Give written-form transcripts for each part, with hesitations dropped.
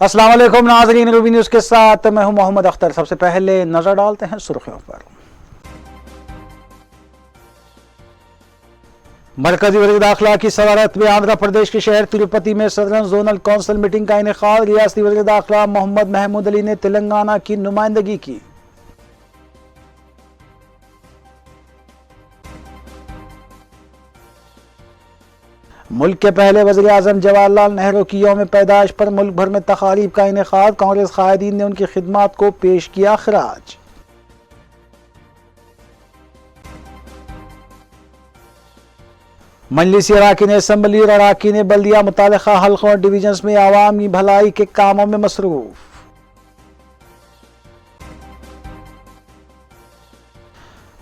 السلام علیکم ناظرین، روبی نیوز کے ساتھ میں ہوں محمد اختر۔ سب سے پہلے نظر ڈالتے ہیں سرخیوں پر۔ مرکزی وزیر داخلہ کی صدارت میں آندھرا پردیش کے شہر تروپتی میں صدرن زونل کونسل میٹنگ کا انعقاد۔ ریاستی وزیر داخلہ محمد محمود علی نے تلنگانہ کی نمائندگی کی۔ ملک کے پہلے وزیر اعظم جواہر لال نہرو کی یوم پیدائش پر ملک بھر میں تقاریب کا انعقاد۔ کانگریس قائدین نے ان کی خدمات کو پیش کیا خراج۔ مجلسی اراکین اسمبلی اور اراکین بلدیہ متعلقہ حلقوں اور ڈویژنز میں عوامی بھلائی کے کاموں میں مصروف۔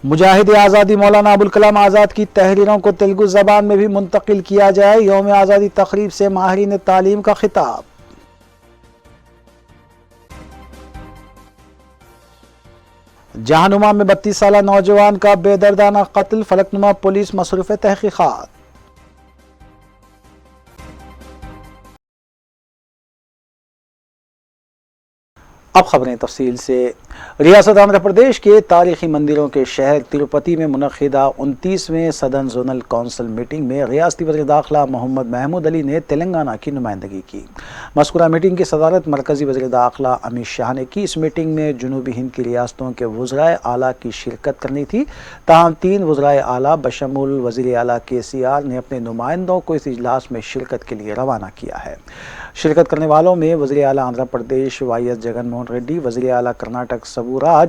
مجاہد آزادی مولانا ابوالکلام آزاد کی تحریروں کو تیلگو زبان میں بھی منتقل کیا جائے۔ یوم آزادی تقریب سے ماہرین تعلیم کا خطاب۔ جہنما میں 32 سالہ نوجوان کا بے دردانہ قتل، فلکنما پولیس مصروف تحقیقات۔ اب خبریں تفصیل سے۔ ریاست آندھرا پردیش کے تاریخی مندروں کے شہر تروپتی میں منعقدہ 29ویں سدرن زونل کونسل میٹنگ میں ریاستی وزیر داخلہ محمد محمود علی نے تلنگانہ کی نمائندگی کی۔ مذکورہ میٹنگ کی صدارت مرکزی وزیر داخلہ امت شاہ نے کی۔ اس میٹنگ میں جنوبی ہند کی ریاستوں کے وزرائے اعلیٰ کی شرکت کرنی تھی، تاہم 3 وزرائے اعلیٰ بشمول وزیر اعلیٰ KCR نے اپنے نمائندوں کو اس اجلاس میں شرکت کے لیے روانہ کیا ہے۔ شرکت کرنے والوں میں وزیر اعلیٰ آندھرا پردیش YS جگن موہن ریڈی، وزیر اعلیٰ کرناٹک سبوراج،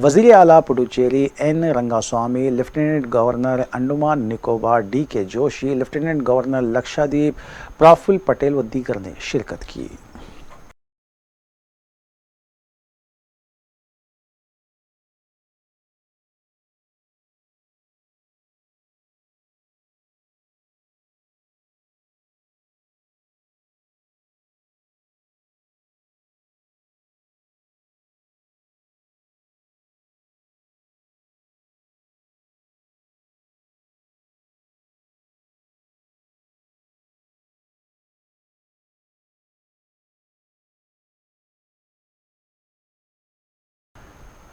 وزیر اعلیٰ Puducherry N Rangasamy, lieutenant governor Andaman Nicobar DK Joshi, lieutenant governor Lakshadweep Praful Patel و دیگر نے شرکت کی۔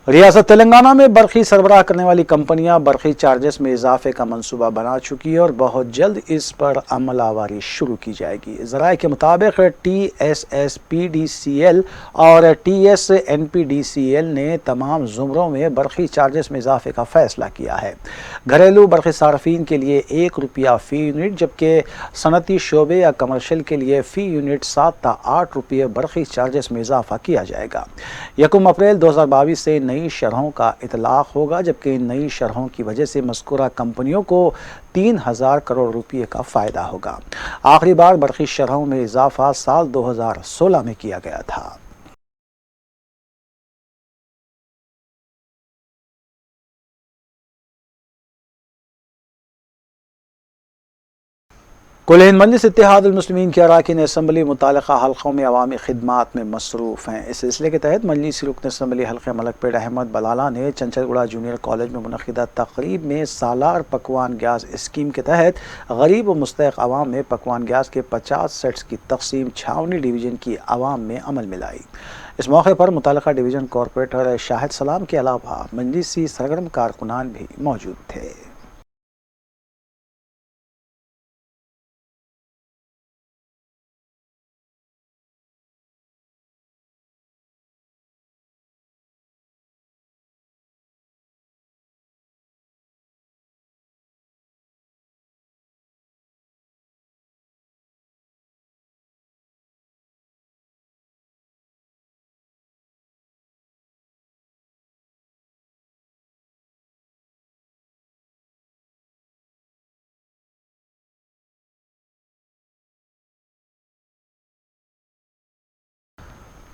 ریاست تلنگانہ میں برقی سربراہ کرنے والی کمپنیاں برقی چارجز میں اضافے کا منصوبہ بنا چکی ہے اور بہت جلد اس پر عمل آوری شروع کی جائے گی۔ ذرائع کے مطابق TSSPDCL اور TSNPDCL نے تمام زمروں میں برقی چارجز میں اضافے کا فیصلہ کیا ہے۔ گھریلو برقی صارفین کے لیے ₹1 فی یونٹ، جبکہ صنعتی شعبے یا کمرشل کے لیے فی یونٹ 7 تا 8 روپے برقی چارجز میں اضافہ کیا جائے گا۔ 1 اپریل 2022 سے نئی شرحوں کا اطلاق ہوگا، جبکہ ان نئی شرحوں کی وجہ سے مذکورہ کمپنیوں کو 3000 کروڑ روپے کا فائدہ ہوگا۔ آخری بار برقی شرحوں میں اضافہ سال 2016 میں کیا گیا تھا۔ کل ہند مجلس اتحاد المسلمین کے اراکین اسمبلی متعلقہ حلقوں میں عوامی خدمات میں مصروف ہیں۔ اس سلسلے کے تحت مجلسی رکن اسمبلی حلقہ ملک پیٹ احمد بلالہ نے چنچل گوڑہ جونیئر کالج میں منعقدہ تقریب میں سالار پکوان گیس اسکیم کے تحت غریب و مستحق عوام میں پکوان گیس کے 50 سیٹس کی تقسیم چھاونی ڈویژن کی عوام میں عمل میں لائی۔ اس موقع پر متعلقہ ڈویژن کارپوریٹر شاہد سلام کے علاوہ مجلسی سرگرم کارکنان بھی موجود تھے۔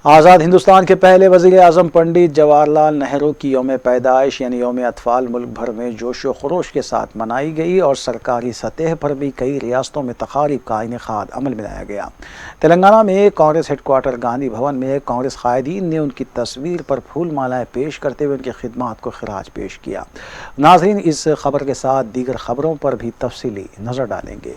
آزاد ہندوستان کے پہلے وزیر اعظم پنڈت جواہر لال نہرو کی یوم پیدائش یعنی یوم اطفال ملک بھر میں جوش و خروش کے ساتھ منائی گئی اور سرکاری سطح پر بھی کئی ریاستوں میں تقاریب کا انعقاد عمل میں لایا گیا۔ تلنگانہ میں کانگریس ہیڈ کوارٹر گاندھی بھون میں کانگریس قائدین نے ان کی تصویر پر پھول مالائیں پیش کرتے ہوئے ان کی خدمات کو خراج پیش کیا۔ ناظرین، اس خبر کے ساتھ دیگر خبروں پر بھی تفصیلی نظر ڈالیں گے۔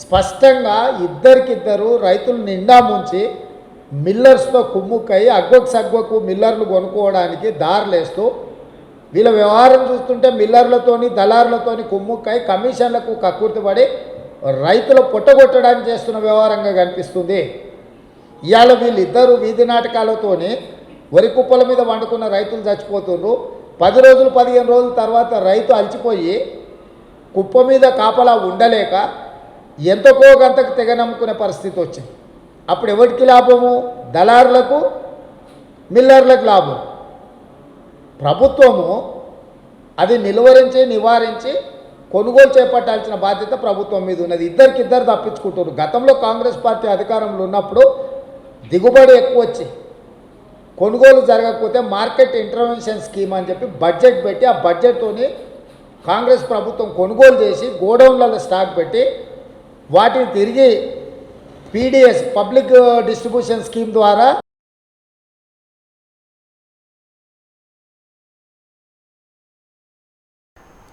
స్పష్టంగా ఇద్దరికిద్దరు రైతులు నిండా ముంచి మిల్లర్స్తో కుమ్ముక్కై అగ్గొకు సగ్గొకు మిల్లర్లు కొనుక్కోవడానికి దారులేస్తూ వీళ్ళ వ్యవహారం చూస్తుంటే మిల్లర్లతోని దళారులతోని కుమ్ముక్కై కమిషన్లకు కక్కుర్తిపడి రైతులు పొట్టగొట్టడానికి చేస్తున్న వ్యవహారంగా కనిపిస్తుంది. ఇవాళ వీళ్ళిద్దరూ వీధి నాటకాలతోని వరి కుప్పల మీద వండుకున్న రైతులు చచ్చిపోతున్నారు. 10 రోజులు 15 రోజుల తర్వాత రైతు అలసిపోయి కుప్ప మీద కాపలా ఉండలేక ఎంతకో గంతకు తెగ నమ్ముకునే పరిస్థితి వచ్చింది. అప్పుడు ఎవరికి లాభము? దళారులకు, మిల్లర్లకు లాభం. ప్రభుత్వము అది నివారించి కొనుగోలు చేపట్టాల్సిన బాధ్యత ప్రభుత్వం మీద ఉన్నది. ఇద్దరికిద్దరు తప్పించుకుంటారు. గతంలో కాంగ్రెస్ పార్టీ అధికారంలో ఉన్నప్పుడు దిగుబడి ఎక్కువ వచ్చి కొనుగోలు జరగకపోతే మార్కెట్ ఇంటర్వెన్షన్ స్కీమ్ అని చెప్పి బడ్జెట్ పెట్టి ఆ బడ్జెట్తోని కాంగ్రెస్ ప్రభుత్వం కొనుగోలు చేసి గోడౌన్లలో స్టాక్ పెట్టి వాటిని తిరిగి పీడీఎస్ పబ్లిక్ డిస్ట్రిబ్యూషన్ స్కీమ్ ద్వారా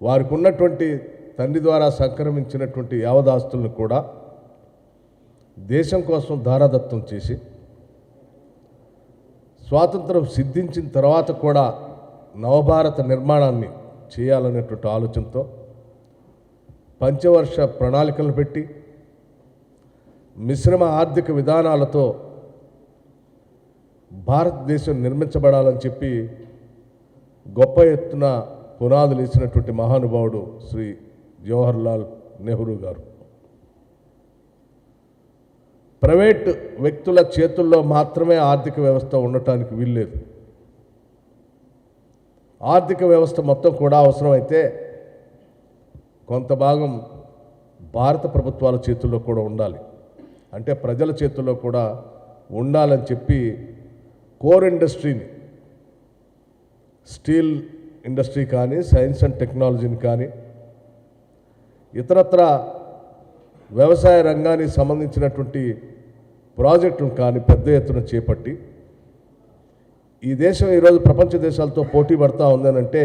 వారికి ఉన్నటువంటి తండ్రి ద్వారా సంక్రమించినటువంటి యావదాస్తులను కూడా దేశం కోసం దారాదత్తం చేసి స్వాతంత్రం సిద్ధించిన తర్వాత కూడా నవభారత నిర్మాణాన్ని చేయాలనేటువంటి ఆలోచనతో పంచవర్ష ప్రణాళికలు పెట్టి మిశ్రమ ఆర్థిక విధానాలతో భారతదేశం నిర్మించబడాలని చెప్పి గొప్ప ఎత్తున పునాదులు వేసినటువంటి మహానుభావుడు శ్రీ జవహర్లాల్ నెహ్రూ గారు. ప్రైవేట్ వ్యక్తుల చేతుల్లో మాత్రమే ఆర్థిక వ్యవస్థ ఉండటానికి వీల్లేదు. ఆర్థిక వ్యవస్థ మొత్తం కూడా అవసరమైతే కొంత భాగం భారత ప్రభుత్వాల చేతుల్లో కూడా ఉండాలి, అంటే ప్రజల చేతుల్లో కూడా ఉండాలని చెప్పి కోర్ ఇండస్ట్రీని, స్టీల్ ఇండస్ట్రీ కానీ, సైన్స్ అండ్ టెక్నాలజీని కానీ, ఇతరత్ర వ్యవసాయ రంగానికి సంబంధించినటువంటి ప్రాజెక్టును కానీ పెద్ద ఎత్తున చేపట్టి ఈ దేశం ఈరోజు ప్రపంచ దేశాలతో పోటీ పడతా ఉందనంటే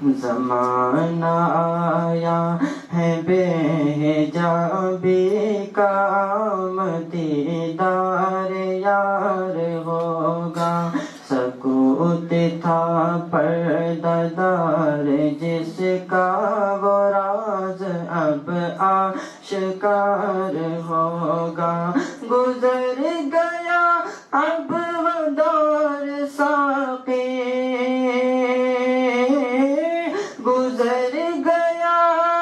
زمانہ آیا ہے بھیجا بے کام دیدار یار ہوگا سکوت تھا پردہ دار جس کا وہ راز اب آشکار ہوگا گزر گیا اب وہ دور ساقی گزر گیا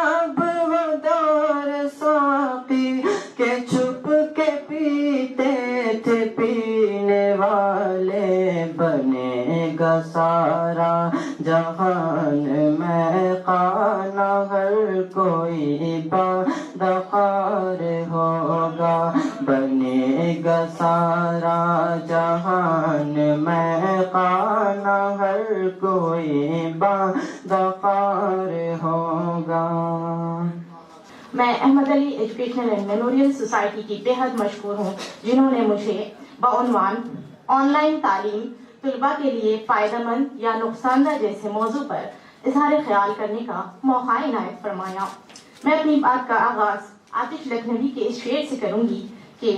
اب وہ دور ساقی کہ چھپ کے پیتے تھے پینے والے بنے گا سارا جہان میں خانہ ہر کوئی بادخار ہوگا بنے گا سارا جہان میں خانہ ہر کوئی بادخار ہوگا. میں احمد علی ایجوکیشنل اینڈ میموریل سوسائٹی کی بے حد مشکور ہوں جنہوں نے مجھے بعنوان آن لائن تعلیم طلباء کے لیے فائدہ مند یا نقصان دہ جیسے موضوع پر اظہار خیال کرنے کا موقع عنایت فرمایا. میں اپنی بات کا آغاز آتش لکھنوی کے اس شعر سے کروں گی کہ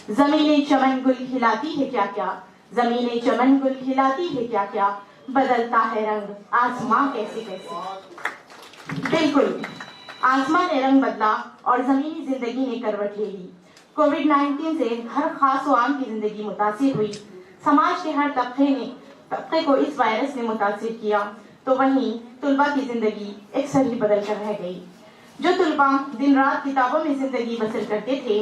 زمین چمن گل کھلاتی ہے کیا کیا زمین چمن گل کھلاتی ہے کیا کیا بدلتا ہے رنگ آسماں کیسے کیسے. بالکل آسمان نے رنگ بدلا اور زمینی زندگی نے کروٹ لے لی. کووڈ-19 سے ہر خاص و عام کی زندگی متاثر ہوئی. سماج کے ہر طبقے کو اس وائرس نے متاثر کیا تو وہیں طلباء کی زندگی اکثر ہی بدل کر رہ گئی. جو طلباء دن رات کتابوں میں زندگی بسر کرتے تھے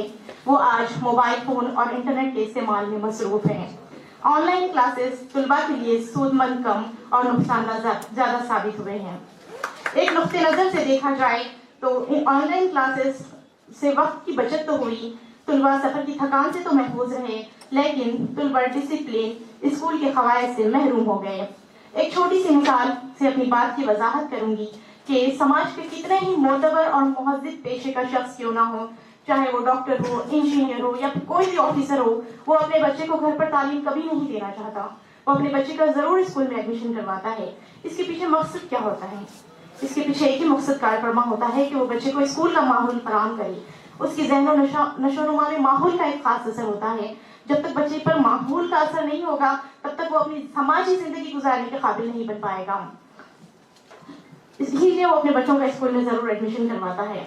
وہ آج موبائل فون اور انٹرنیٹ کے استعمال میں مصروف ہیں. آن لائن کلاسز طلباء کے لیے سود مند کم اور نقصان دہ زیادہ ثابت ہوئے ہیں. ایک نقطۂ نظر سے دیکھا جائے تو آن لائن کلاسز سے وقت کی بچت تو ہوئی, طلباء سفر کی تھکان سے تو محفوظ رہے, لیکن طلباء ڈسپلن اسکول کے قواعد سے محروم ہو گئے. ایک چھوٹی سی مثال سے اپنی بات کی وضاحت کروں گی کہ سماج کے کتنے ہی معتبر اور مہذب پیشے کا شخص کیوں نہ ہو, چاہے وہ ڈاکٹر ہو, انجینئر ہو یا کوئی بھی آفیسر ہو, وہ اپنے بچے کو گھر پر تعلیم کبھی نہیں دینا چاہتا. وہ اپنے بچے کا ضرور اسکول میں ایڈمیشن کرواتا ہے. اس کے پیچھے مقصد کیا ہوتا ہے؟ اس کے پیچھے ایک ہی مقصد کار فرما ہوتا ہے کہ وہ بچے کو اسکول کا ماحول فراہم کرے. اس کی ذہن و نشو و نما میں ماحول کا ایک خاص اثر ہوتا ہے. جب تک بچے پر ماحول کا اثر نہیں ہوگا تب تک وہ اپنی سماجی زندگی گزارنے کے قابل نہیں بن پائے گا. اس لیے وہ اپنے بچوں کا اسکول میں ضرور ایڈمیشن کرواتا ہے.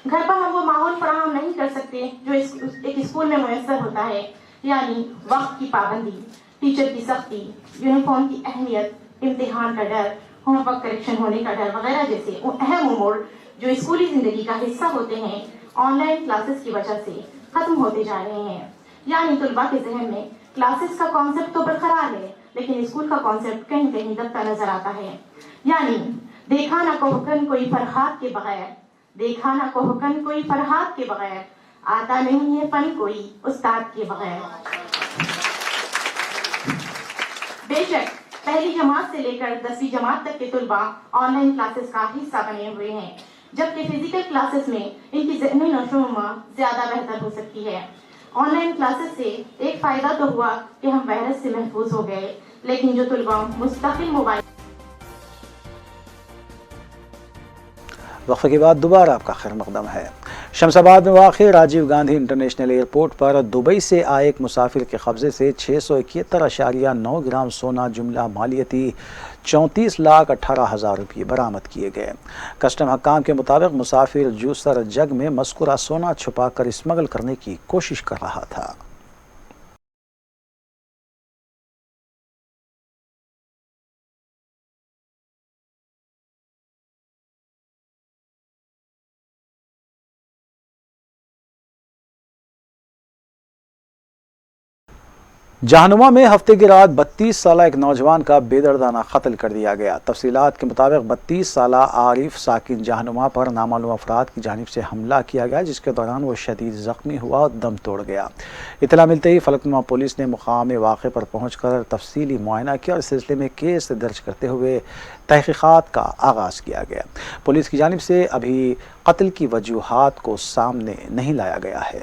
گھر پر ہم وہ ماحول فراہم نہیں کر سکتے جو ایک اسکول میں میسر ہوتا ہے, یعنی وقت کی پابندی, ٹیچر کی سختی, یونیفارم کی اہمیت, امتحان کا ڈر, ہوم ورک کریکشن ہونے کا ڈر وغیرہ جیسے اہم امور جو اسکولی زندگی کا حصہ ہوتے ہیں آن لائن کلاسز کی وجہ سے ختم ہوتے جا رہے ہیں. یعنی طلباء کے ذہن میں کلاسز کا کانسیپٹ تو برقرار ہے لیکن اسکول کا کانسیپٹ کہیں کہیں دبتا نظر آتا ہے. یعنی دیکھا نہ کو حکم کوئی فرحات کے بغیر, دیکھا نہ کو حکم کوئی فرحات کے بغیر, آتا نہیں ہے فن کوئی استاد کے بغیر. بے شک پہلی جماعت سے لے کر 10ویں جماعت تک کے طلباء آن لائن کلاسز کا حصہ بنے ہوئے ہیں, جبکہ فزیکل کلاسز میں ان کی ذہنی نشو و نما زیادہ بہتر ہو سکتی ہے. آن لائن کلاسز سے ایک فائدہ تو ہوا کہ ہم وائرس سے محفوظ ہو گئے, لیکن جو طلباء مستقل موبائل. وقفے کے بعد دوبارہ آپ کا خیر مقدم ہے. شمس آباد میں واقع راجیو گاندھی انٹرنیشنل ایئرپورٹ پر دبئی سے آئے ایک مسافر کے قبضے سے 671.9 گرام سونا جملہ مالیتی 34,18,000 روپے برآمد کیے گئے. کسٹم حکام کے مطابق مسافر جوسر جگ میں مذکورہ سونا چھپا کر اسمگل کرنے کی کوشش کر رہا تھا. جہنما میں ہفتے کی رات 32 سالہ ایک نوجوان کا بے دردانہ قتل کر دیا گیا. تفصیلات کے مطابق 32 سالہ عارف ساکن جہنما پر نامعلوم افراد کی جانب سے حملہ کیا گیا جس کے دوران وہ شدید زخمی ہوا اور دم توڑ گیا. اطلاع ملتے ہی فلکنما پولیس نے مقام واقع پر پہنچ کر تفصیلی معائنہ کیا اور اس سلسلے میں کیس درج کرتے ہوئے تحقیقات کا آغاز کیا گیا. پولیس کی جانب سے ابھی قتل کی وجوہات کو سامنے نہیں لایا گیا ہے.